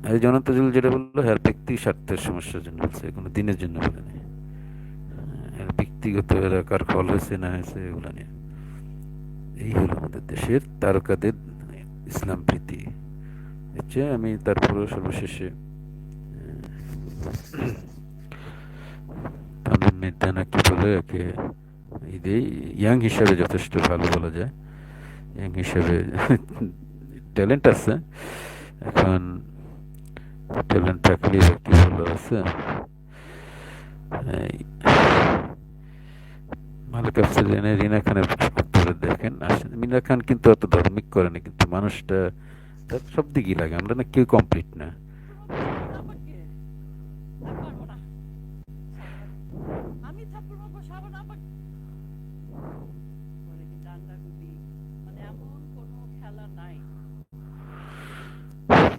এই জনতা জল যেটা বললো হ্যাঁ ব্যক্তি স্বার্থের সমস্যার জন্য বলছে, কোনো দিনের জন্য বলেনি। হ্যাঁ, ব্যক্তিগত এরা কার ফল হয়েছে না হয়েছে এগুলো নিয়ে। এই হলো আমাদের দেশের তারকাদের ইসলাম প্রীতি। হচ্ছে আমি তারপরে সর্বশেষে তামিম মির্জা না কি বলে একে, ঈদেই ইয়াং হিসাবে যথেষ্ট ভালো বলা যায়, ইয়াং হিসাবে ট্যালেন্ট আছে। এখন ট্যালেন্ট থাকলে বা কি ভালো আছে। এই মালিক আফসর রিনা খানের পরে দেখেন আসলে মিনা খান কিন্তু অত ধার্মিক করেনি, কিন্তু মানুষটা তার সব দিকই লাগে, আমরা না কেউ কমপ্লিট না। থাপ্পড় মারবেন না আমাকে, আমি পারবো না। শাবানা, আমি থাপ্পড় মারবো শাবানা আমাকে। পরে কি ডান্ডা গুলি, মানে এমন কোনো খেলা নাই।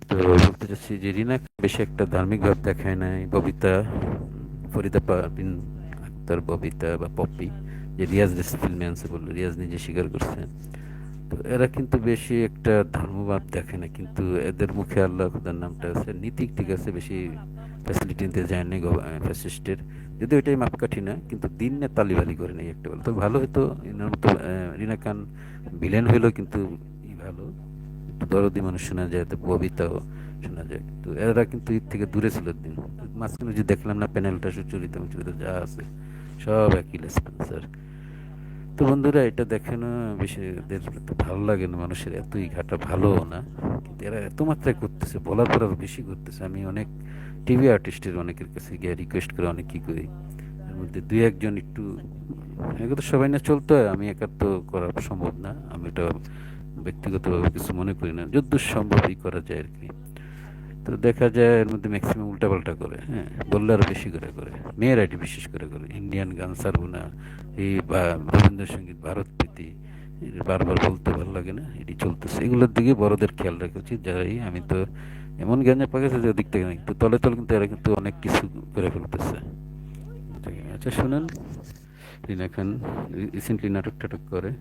তো বলতে চাচ্ছি যে রিনা বেশি একটা ধার্মিক ভাব দেখায় নাই, ববিতা ফরিদা পারভিন আক্তার, ববিতা বা পপি, বিশাল। যে রিয়াজ ফিল্মে আনছে বললো, রিয়াজ নিজে স্বীকার করছে। তো এরা কিন্তু বেশি একটা ধর্মভাব দেখে না, কিন্তু এদের মুখে আল্লাহ খুদার নামটা আছে, নীতি ঠিক আছে, বেশি আমার আব্বা আমাকে ফ্যাসিলিটি নিতে যায়নি ফ্যাসিস্টের। যদিও এটাই মাপকাঠি না, কিন্তু দিন নে তালিবালি করে নেই একটা বলে তো ভালো হতো। এনার মতো রিনা খান ভিলেন হইলো কিন্তু ভালো, একটু দরদি মানুষ শোনা যায়, তো ববিতাও শোনা যায়, কিন্তু এরা কিন্তু এর থেকে দূরে ছিল দিন। মাঝখানে যে দেখলাম না প্যানেলটা, সুচরিতা মুচরিতা যা আছে সব একই লেসপেন্সার। তো বন্ধুরা এটা দেখে না, বেশি এদের তো ভালো লাগে না, মানুষের এতই ঘাটা ভালো না, কিন্তু এরা এত মাত্রায় করতেছে, বলার পর আরো বেশি করতেছে। আমি অনেক টিভি আর্টিস্টের অনেকের কাছে গিয়ে রিকোয়েস্ট করে অনেক কি করি, এর মধ্যে দুই একজন একটু, এগুলো তো সবাই না চলতে হয়, আমি একা তো করা সম্ভব না, আমি এটা ব্যক্তিগতভাবে কিছু মনে করি না, যদ্দূর সম্ভবই করা যায় আর কি। তো দেখা যায় এর মধ্যে ম্যাক্সিমাম উল্টাপাল্টা করে, হ্যাঁ বললে আরো বেশি করে করে, মেয়েরা এটি বিশেষ করে করে, ইন্ডিয়ান গান ছাড়বো না, এই বা রবীন্দ্রসঙ্গীত ভারত প্রীতি বারবার বলতে ভালো লাগে না, এটি চলতেছে। এগুলোর দিকে বড়দের খেয়াল রাখা উচিত। যারাই আমি তো এমন জ্ঞানে পাকেছে যে ওদিক থেকে না, একটু তলে তলে কিন্তু এরা কিন্তু অনেক কিছু করে ফেলতেছে। আচ্ছা শুনেন, রিনা খান রিসেন্টলি নাটক টাটক করে।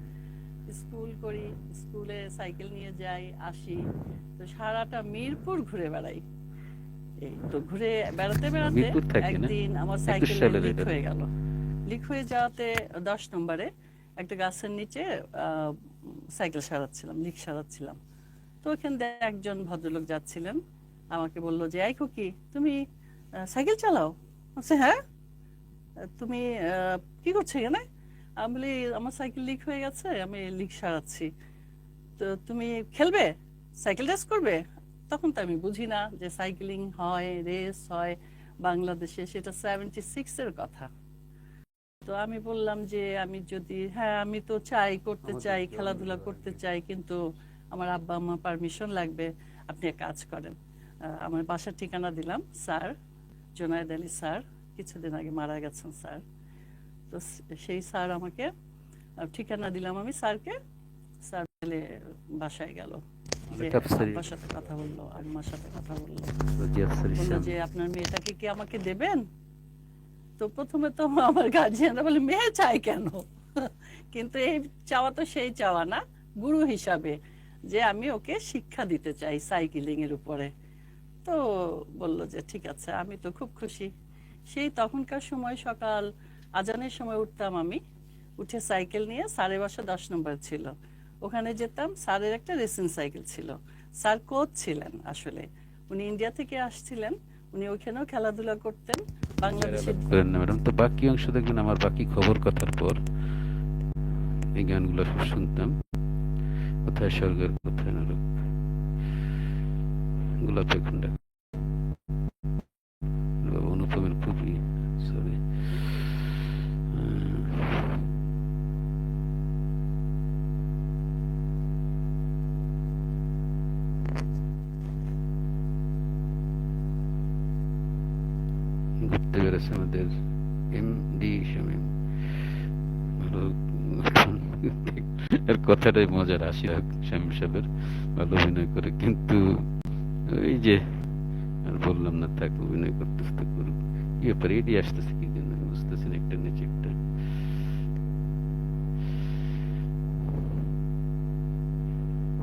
স্কুল করি, স্কুলে সাইকেল নিয়ে যাই আসি, তো সারাটা মিরপুর ঘুরে বেড়াই। এই তো ঘুরে বেড়াতে বেড়াতে মিরপুর থাকে না, একদিন আমার 21 সাইকেলের সালের লিক এটা। হয়ে গেল। লিক হয়ে যাওয়াতে 10 নম্বরে একটা গাছের নিচে আহ, সাইকেল সারাচ্ছিলাম, লিক সারাচ্ছিলাম। তো ওখান দিয়ে একজন ভদ্রলোক যাচ্ছিলেন, আমাকে বলল যে এই খুকি, তুমি সাইকেল চালাও? বলছে হ্যাঁ। তুমি কি করছো এখানে? আমি বলি আমার সাইকেল লিক হয়ে গেছে, আমি লিক সারাচ্ছি। তো তুমি খেলবে, সাইকেল রেস করবে? তখন তো আমি বুঝি না যে সাইক্লিং হয়, রেস হয় বাংলাদেশে, সেটা 76-এর কথা। তো আমি বললাম যে আমি যদি, হ্যাঁ আমি তো চাই, করতে চাই, খেলাধুলা করতে চাই, কিন্তু আমার আব্বা আম্মা পারমিশন লাগবে। আপনি এক কাজ করেন, আমার বাসার ঠিকানা দিলাম। স্যার জোনায়েদ আলী স্যার, কিছুদিন আগে মারা গেছেন স্যার। তো সেই স্যার আমাকে ঠিকানা দিলাম আমি স্যারকে। স্যার পেলে বাসায় গেল, যে মালিক আফসারি, আব্বার সাথে কথা বললো, আম্মার সাথে কথা বললো। রোজি আফসারি বললো শ্যাম। যে আপনার মেয়েটাকে কি আমাকে দেবেন? তো প্রথমে তো আমার গার্জিয়ানরা বলে মেয়ে চাই কেন? কিন্তু এই চাওয়া তো সেই চাওয়া না, গুরু হিসাবে, যে আমি ওকে শিক্ষা দিতে চাই সাইকেলিং এর উপরে। তো বলল যে ঠিক আছে, আমি তো খুব খুশি। সেই তখনকার সময় সকাল আজানের সময় উঠতাম আমি, উঠে সাইকেল নিয়ে স্যারের বাসা 10 নম্বর ছিল, ওখানে যেতাম। স্যারের একটা রেসিং সাইকেল ছিল, স্যার কোচ ছিলেন আসলে, উনি ইন্ডিয়া থেকে আসছিলেন, উনি ওখানেও খেলাধুলা করতেন বাংলাদেশের। আলাপ করেন না ম্যাডাম, তো বাকি অংশ দেখবেন আমার বাকি খবর কথার পর। এই গানগুলো সব শুনতাম, কোথায় স্বর্গের কোথায় নরক, গোলাপে খন্ডা, অনুপমের খুবই, সরি, ঘুরতে বেড়েছে আমাদের এমডি শামীম, ভালো এর কথাটাই মজার, হাসি শামীম সাহেবের, ভালো অভিনয় করে, কিন্তু ওই যে আর বললাম না, তাকে অভিনয় করতেছে তো করুক, কি ব্যাপার এডি আসতেছে কি জন্য আমি বুঝতেছি না, একটা নিচে একটা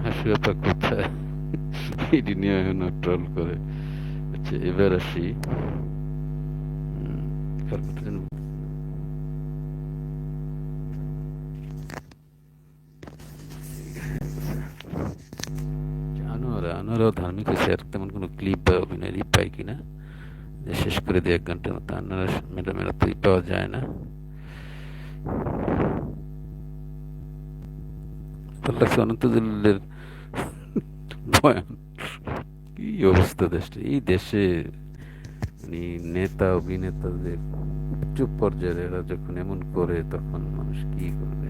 হাসি ব্যাপার কোথায়, এডি নিয়ে এখন ট্রল করে। আচ্ছা, এবার আসি কার কথা যেন আনোয়ারাও ধার্মিক হয়েছে, আর তেমন কোনো ক্লিপ বা অভিনয় পাই কিনা যে শেষ করে দিয়ে 1 ঘন্টার মতো। আনোয়ারা ম্যাডামের তো পাওয়া যায় না। ভালো লাগছে অনন্ত জলিলের বয়ান। কি অবস্থা দেশটা, এই দেশে মানে নেতা অভিনেতাদের উচ্চ পর্যায়ের এরা যখন এমন করে তখন মানুষ কি করবে।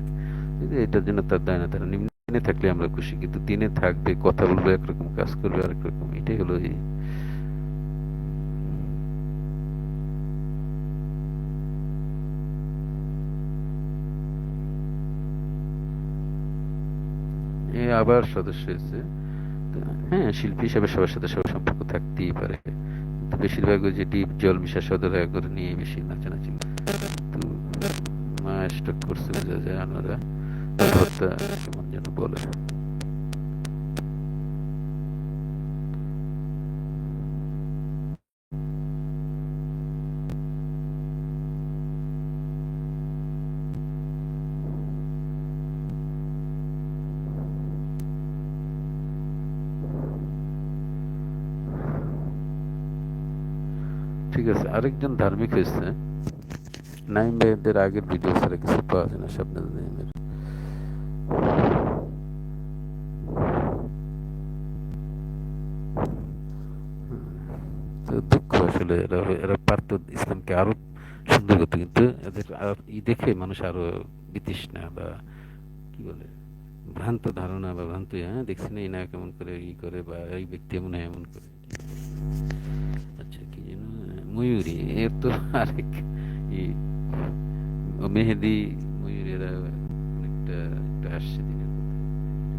এই যে এটার জন্য তার দায় না, তারা নিম্নে থাকলে আমরা খুশি, কিন্তু দিনে থাকবে, কথা বলবে একরকম, কাজ করবে আরেক রকম। এটাই হলো আবার সদস্য হয়েছে। তো হ্যাঁ, শিল্পী হিসাবে সবার সাথে সবার সম্পর্ক থাকতেই পারে, কিন্তু বেশিরভাগ ওই যে ডিপ জল মিশা সদরা করে নিয়ে বেশি নাচানাচি। তো মা স্টক করছে বোঝা যায়। আনোয়ারা কথাবার্তা কেমন যেন বলে। ঠিক আছে, আরেকজন ধার্মিক হয়েছে নাইম ভাইদের আগের ভিডিও ছাড়া কিছু পাওয়া যায় না। স্বপ্নের নাইমের তো দুঃখ আসলে, এরা এরা পারতো ইসলামকে আরো সুন্দর করতে, কিন্তু এদের দেখে মানুষ আরো বিতৃষ্ণা বা কি বলে ভ্রান্ত ধারণা বা ভ্রান্ত দেখছি না, এই না কেমন করে করে, বা এই ব্যক্তি এমন হয় এমন করে। আচ্ছা, কি যেন ময়ূরী, এর তো আরেক ই, মেহেদি, ময়ূরী, এরা অনেকটা একটু হাসছে দিনের মধ্যে।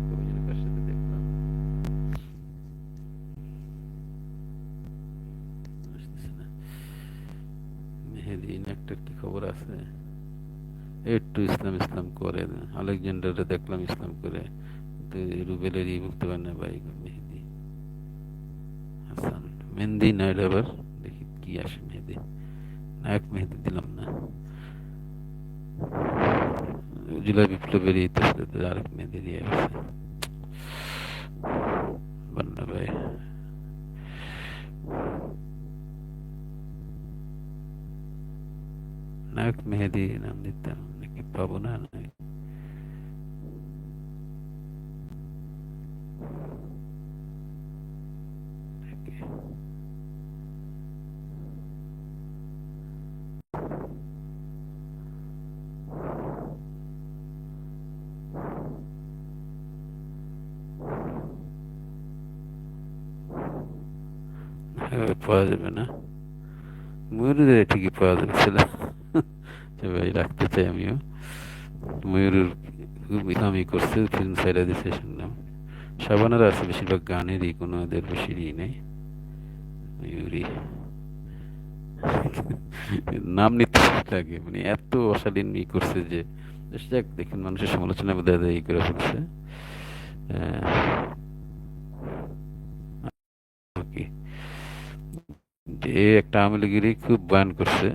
কবে যেন কার সাথে দেখলাম, আসতেছে না। মেহেদি না একটা কি খবর আছে, একটু ইসলাম ইসলাম করে। আলেকজান্ডারে দেখলাম ইসলাম করে, কিন্তু রুবেলেরই বলতে পারে না ভাই। মেহেদি হাসান, মেহেদি নয় আবার, দেখি কি আসে। মেহেদি নায়ক, মেহেদি দিলাম না। জুলাই বিপ্লবেরই তো আরেক মেহেদি দিয়ে গেছে বান্না ভাই। নায়ক মেহেদি নাম দিতাম নাকি, পাবো না নায়ক। পাওয়া যাবে না, ময়ূরের ঠিকই পাওয়া যাবে ছিলাম। ভাই রাখতে চাই আমিও। ময়ূরের খুব ইসলামি করছে, ফিল্ম সাইডা দিছে শুনলাম। শাবানারা আছে, বেশিরভাগ গানেরই, কোনো এদের বেশি নেই। ময়ূরী নাম নিতে লাগে, মানে এত অশালীন করছে যে যাক, দেখুন মানুষের সমালোচনা বোধহয় এই করে ফেলছে। কি যে একটা আওয়ামী লীগেরই খুব বয়ান করছে,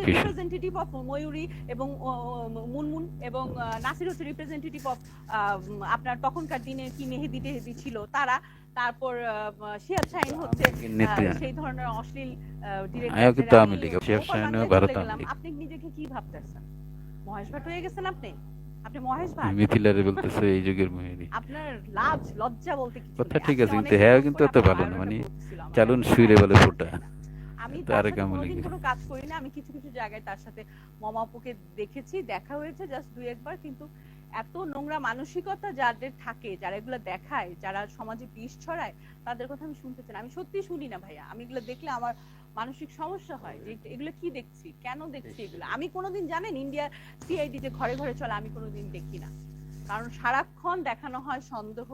রিপ্রেজেন্টেটিভ অফ ময়ূরী এবং মুনমুন এবং নাসির হচ্ছে রিপ্রেজেন্টেটিভ অফ আপনার তখনকার দিনে কি মেহেদি টেহেদি ছিল তারা। তারপর শিয়াদ শাহিন হচ্ছে সেই ধরনের অশ্লীল ডিরেক্টর। আপনি নিজেকে কি ভাবতেছেন, মহেশ ভাট হয়ে গেছেন আপনি? আপনি মহেশ ভাট, মিথিলারে বলতেছে এই যুগের মহিনী। আপনার লাজ লজ্জা বলতে কিছু কথা ঠিক আছে, কিন্তু হ্যাঁ কিন্তু এত ভালো না, মানে চালুন শুইরে বলে ফোটা। আমি তার সাথে কোনোদিন কোনো কাজ করি না। আমি কিছু কিছু জায়গায় তার সাথে মমাপুকে দেখেছি, দেখা হয়েছে জাস্ট 2-1 বার। কিন্তু এত নোংরা মানসিকতা যাদের থাকে, যারা এগুলো দেখায়, যারা সমাজে বিষ ছড়ায়, তাদের কথা আমি শুনতে চাই না। আমি সত্যি শুনি না ভাইয়া। আমি এগুলো দেখলে আমার মানসিক সমস্যা হয় যে এগুলো কি দেখছি, কেন দেখছি এগুলো। আমি কোনোদিন, জানেন, ইন্ডিয়া সিআইডি যে ঘরে ঘরে চলে, আমি কোনোদিন দেখি না। কারণ সারাক্ষণ দেখানো হয় সন্দেহ,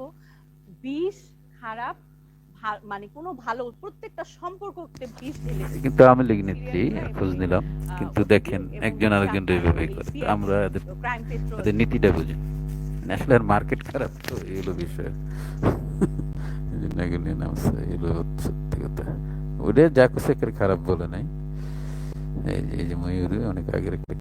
বিষ, খারাপ, মানে কোনো ভালো, প্রত্যেকটা সম্পর্কতে বিষ ঢেলে। কিন্তু আমি লীগ নেত্রী খোঁজ নিলাম, কিন্তু দেখেন একজন আরেকজন এইভাবে করে। আমরা এদের নীতিটা বুঝি আসলে, আর মার্কেট খারাপ তো, এগুলো বিষয়। এগুলো নামছে, এগুলো সত্যি কথা। ওটা যা কিছু খারাপ বলে নাই। এই যে ময়ূরী অনেক আগের একটা